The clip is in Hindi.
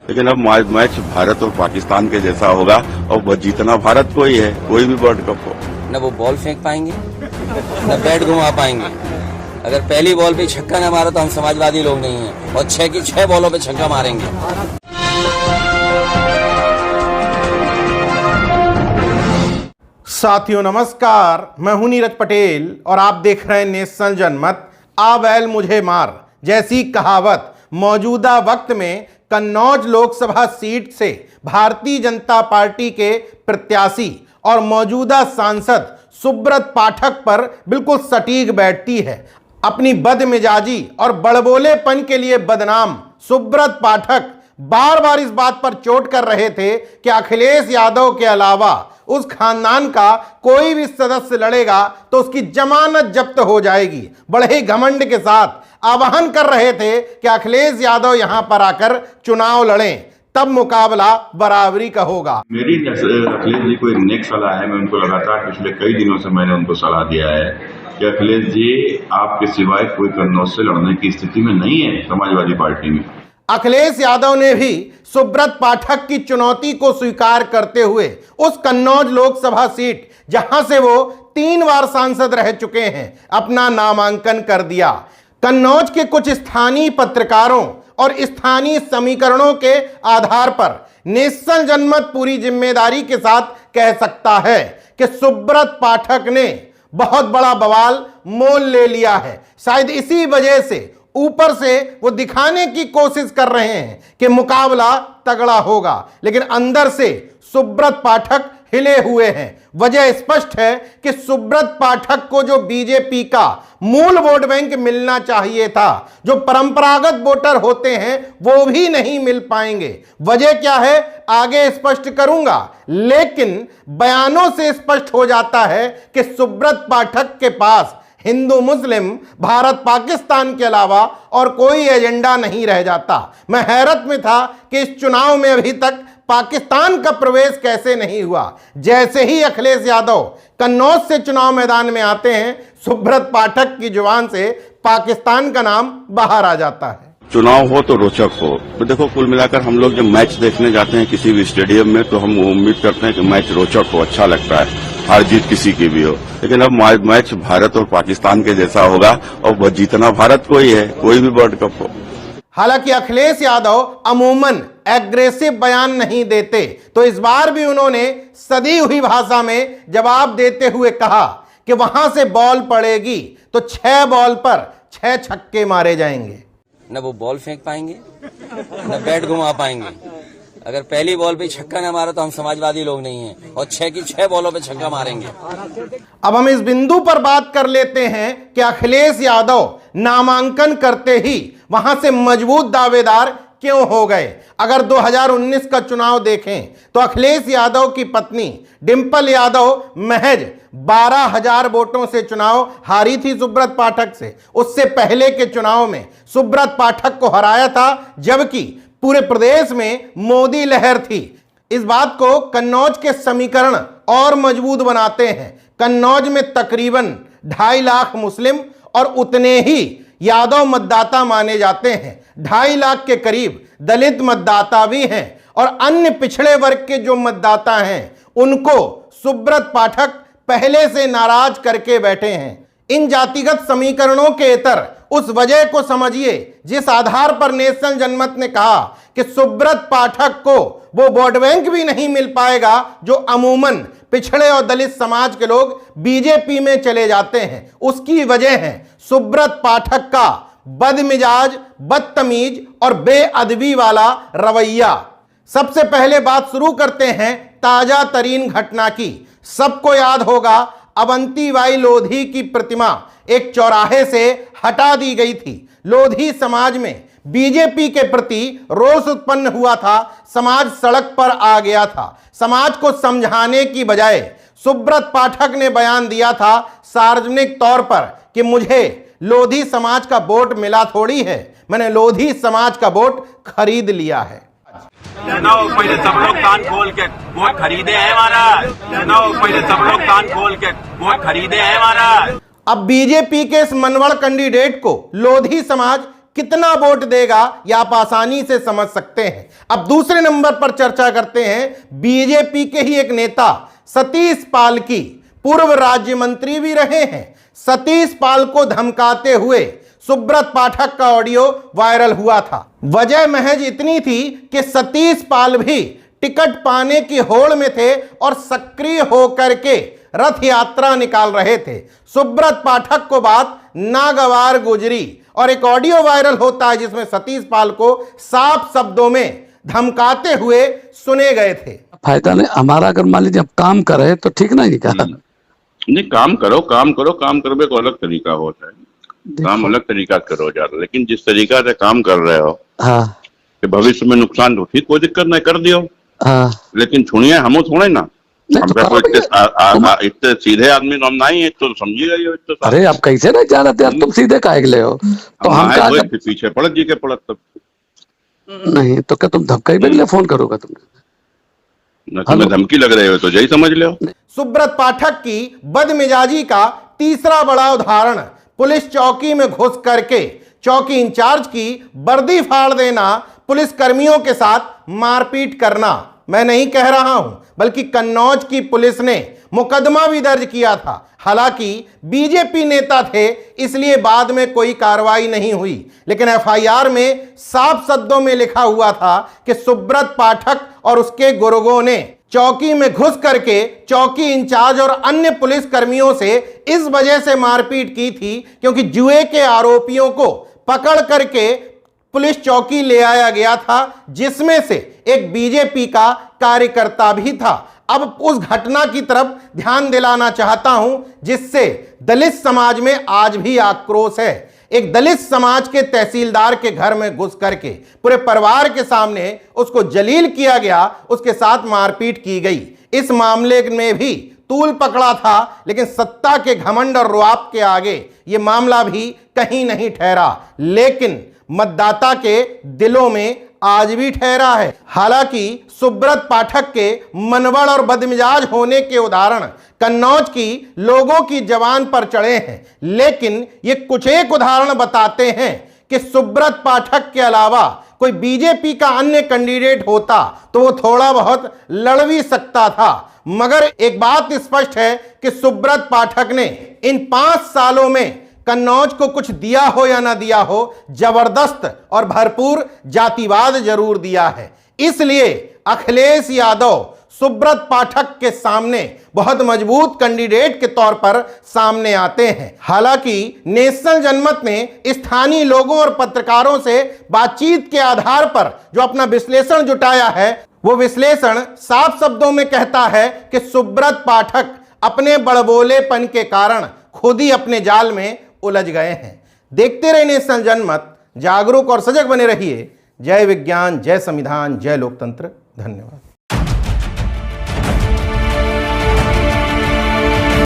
लेकिन अब मैच भारत और पाकिस्तान के जैसा होगा और वो जीतना भारत को ही है, कोई भी वर्ल्ड कप हो। न वो बॉल फेंक पाएंगे न बैट घुमा पाएंगे। अगर पहली बॉल पे छक्का न मारा तो हम समाजवादी लोग नहीं हैं, और 6 की 6 बॉलों पे छक्का मारेंगे। साथियों नमस्कार, मैं हूं नीरज पटेल और आप देख रहे हैं नेशनल जनमत। आ बैल मुझे मार जैसी कहावत मौजूदा वक्त में कन्नौज लोकसभा सीट से भारतीय जनता पार्टी के प्रत्याशी और मौजूदा सांसद सुब्रत पाठक पर बिल्कुल सटीक बैठती है। अपनी बदमिजाजी और बड़बोलेपन के लिए बदनाम सुब्रत पाठक बार बार इस बात पर चोट कर रहे थे कि अखिलेश यादव के अलावा उस खानदान का कोई भी सदस्य लड़ेगा तो उसकी जमानत जब्त हो जाएगी। बड़े ही घमंड के साथ आह्वान कर रहे थे कि अखिलेश यादव यहां पर आकर चुनाव लड़ें, तब मुकाबला बराबरी का होगा। मेरी अखिलेश जी को एक नेक सलाह है। मैं उनको लगातार पिछले कई दिनों से मैंने उनको सलाह दिया है कि अखिलेश जी आपके सिवाय कोई कन्नौज से लड़ने की स्थिति में नहीं है समाजवादी पार्टी में। अखिलेश यादव ने भी सुब्रत पाठक की चुनौती को स्वीकार करते हुए उस कन्नौज लोकसभा सीट जहां से वो 3 बार सांसद रह चुके हैं अपना नामांकन कर दिया। कन्नौज के कुछ स्थानीय पत्रकारों और स्थानीय समीकरणों के आधार पर नेशनल जनमत पूरी जिम्मेदारी के साथ कह सकता है कि सुब्रत पाठक ने बहुत बड़ा बवाल मोल ले लिया है। शायद इसी वजह से ऊपर से वो दिखाने की कोशिश कर रहे हैं कि मुकाबला तगड़ा होगा, लेकिन अंदर से सुब्रत पाठक हिले हुए हैं। वजह स्पष्ट है कि सुब्रत पाठक को जो बीजेपी का मूल वोट बैंक मिलना चाहिए था, जो परंपरागत वोटर होते हैं, वो भी नहीं मिल पाएंगे। वजह क्या है आगे स्पष्ट करूंगा, लेकिन बयानों से स्पष्ट हो जाता है कि सुब्रत पाठक के पास हिंदू मुस्लिम भारत पाकिस्तान के अलावा और कोई एजेंडा नहीं रह जाता। मैं हैरत में था कि इस चुनाव में अभी तक पाकिस्तान का प्रवेश कैसे नहीं हुआ। जैसे ही अखिलेश यादव कन्नौज से चुनाव मैदान में आते हैं, सुब्रत पाठक की जुबान से पाकिस्तान का नाम बाहर आ जाता है। चुनाव हो तो रोचक हो। तो देखो, कुल मिलाकर हम लोग जब मैच देखने जाते हैं किसी भी स्टेडियम में तो हम उम्मीद करते हैं कि मैच रोचक हो, अच्छा लगता है, हार जीत किसी की भी हो। लेकिन अब मैच भारत और पाकिस्तान के जैसा होगा और वो जीतना भारत को ही है, कोई भी वर्ल्ड कप हो। हालांकि अखिलेश यादव अमूमन एग्रेसिव बयान नहीं देते, तो इस बार भी उन्होंने सदी हुई भाषा में जवाब देते हुए कहा कि वहां से बॉल पड़ेगी तो 6 बॉल पर 6 छक्के मारे जाएंगे। न वो बॉल फेंक पाएंगे न बैट घुमा पाएंगे। अगर पहली बॉल पे छक्का न मारा तो हम समाजवादी लोग नहीं हैं, और 6 की 6 बॉलों पे छक्का मारेंगे। अब हम इस बिंदु पर बात कर लेते हैं कि अखिलेश यादव नामांकन करते ही वहां से मजबूत दावेदार क्यों हो गए। अगर 2019 का चुनाव देखें तो अखिलेश यादव की पत्नी डिंपल यादव महज 12,000 वोटों से चुनाव हारी थी सुब्रत पाठक से। उससे पहले के चुनाव में सुब्रत पाठक को हराया था, जबकि पूरे प्रदेश में मोदी लहर थी। इस बात को कन्नौज के समीकरण और मजबूत बनाते हैं। कन्नौज में तकरीबन 2.5 लाख मुस्लिम और उतने ही यादव मतदाता माने जाते हैं। 2.5 लाख के करीब दलित मतदाता भी हैं और अन्य पिछड़े वर्ग के जो मतदाता हैं उनको सुब्रत पाठक पहले से नाराज करके बैठे हैं। इन जातिगत समीकरणों के इतर उस वजह को समझिए जिस आधार पर नेशनल जनमत ने कहा कि सुब्रत पाठक को वो वोट बैंक भी नहीं मिल पाएगा जो अमूमन पिछड़े और दलित समाज के लोग बीजेपी में चले जाते हैं। उसकी वजह है सुब्रत पाठक का बदमिजाज, बदतमीज और बेअदबी वाला रवैया। सबसे पहले बात शुरू करते हैं ताजा तरीन घटना की। सबको याद होगा अवंतीबाई लोधी की प्रतिमा एक चौराहे से हटा दी गई थी। लोधी समाज में बीजेपी के प्रति रोष उत्पन्न हुआ था, समाज सड़क पर आ गया था। समाज को समझाने की बजाय सुब्रत पाठक ने बयान दिया था सार्वजनिक तौर पर कि मुझे लोधी समाज का वोट मिला थोड़ी है, मैंने लोधी समाज का वोट खरीद लिया है। पहले सब लोग कान खोल के वोट खरीदे हैं महाराज। पहले सब लोग कान खोल के वोट खरीदे हैं महाराज। अब बीजेपी के इस मनवड़ कैंडिडेट को लोधी समाज कितना वोट देगा यह आप आसानी से समझ सकते हैं। अब दूसरे नंबर पर चर्चा करते हैं बीजेपी के ही एक नेता सतीश पाल की। पूर्व राज्य मंत्री भी रहे हैं। सतीश पाल को धमकाते हुए सुब्रत पाठक का ऑडियो वायरल हुआ था। वजह महज इतनी थी कि सतीश पाल भी टिकट पाने की होड़ में थे और सक्रिय होकर के रथ यात्रा निकाल रहे थे। सुब्रत पाठक को बात नागवार गुजरी और एक ऑडियो वायरल होता है जिसमें सतीश पाल को साफ शब्दों में धमकाते हुए सुने गए थे। फायदा नहीं हमारा, अगर मान लीजिए आप काम कर रहे तो ठीक नहीं कहा। नहीं, काम करो करने को अलग तरीका होता है, काम अलग तरीका करो यार, लेकिन जिस तरीका से काम कर रहे हो हाँ कि भविष्य में नुकसान तो ठीक, कोई दिक्कत नहीं, कर दियो, हाँ लेकिन सुनिए हम थोड़े ना, नहीं हम तो तो करो इतने सीधे आदमी तो हम नहीं है, तो समझिएगा ये इतने अरे आप कैसे नहीं जा रहे थे यार, तुम सीधे काहे के ले हो तो हम कहा फिर पीछे पड़त जी के पड़त तब नहीं तो क्या तुम धमकाई के लिए फोन करोगे तुमने? न तुम्हें धमकी लग रहे हो तो यही समझ लो। सुब्रत पाठक की बदमिजाजी का तीसरा बड़ा उदाहरण पुलिस चौकी में घुस करके चौकी इंचार्ज की वर्दी फाड़ देना, पुलिस कर्मियों के साथ मारपीट करना। मैं नहीं कह रहा हूं, बल्कि कन्नौज की पुलिस ने मुकदमा भी दर्ज किया था। हालांकि बीजेपी नेता थे इसलिए बाद में कोई कार्रवाई नहीं हुई, लेकिन एफआईआर में साफ शब्दों में लिखा हुआ था कि सुब्रत पाठक और उसके गुर्गों ने चौकी में घुस करके चौकी इंचार्ज और अन्य पुलिस कर्मियों से इस वजह से मारपीट की थी क्योंकि जुए के आरोपियों को पकड़ करके पुलिस चौकी ले आया गया था, जिसमें से एक बीजेपी का कार्यकर्ता भी था। अब उस घटना की तरफ ध्यान दिलाना चाहता हूं जिससे दलित समाज में आज भी आक्रोश है। एक दलित समाज के तहसीलदार के घर में घुस करके पूरे परिवार के सामने उसको जलील किया गया, उसके साथ मारपीट की गई। इस मामले में भी तूल पकड़ा था, लेकिन सत्ता के घमंड और रुआब के आगे यह मामला भी कहीं नहीं ठहरा, लेकिन मतदाता के दिलों में आज भी ठहरा है। हालांकि सुब्रत पाठक के मनवड़ और बदमिजाज होने के उदाहरण कन्नौज की लोगों की जबान पर चढ़े हैं, लेकिन ये कुछ एक उदाहरण बताते हैं कि सुब्रत पाठक के अलावा कोई बीजेपी का अन्य कैंडिडेट होता तो वो थोड़ा बहुत लड़ भी सकता था। मगर एक बात स्पष्ट है कि सुब्रत पाठक ने इन 5 सालों में कन्नौज को कुछ दिया हो या ना दिया हो, जबरदस्त और भरपूर जातिवाद जरूर दिया है। इसलिए अखिलेश यादव सुब्रत पाठक के सामने बहुत मजबूत कैंडिडेट के तौर पर सामने आते हैं। हालांकि नेशनल जनमत ने स्थानीय लोगों और पत्रकारों से बातचीत के आधार पर जो अपना विश्लेषण जुटाया है, वो विश्लेषण साफ शब्दों में कहता है कि सुब्रत पाठक अपने बड़बोलेपन के कारण खुद ही अपने जाल में उलझ गए हैं। देखते रहे नेशनल जनमत, जागरूक और सजग बने रहिए। जय विज्ञान, जय संविधान, जय लोकतंत्र। धन्यवाद।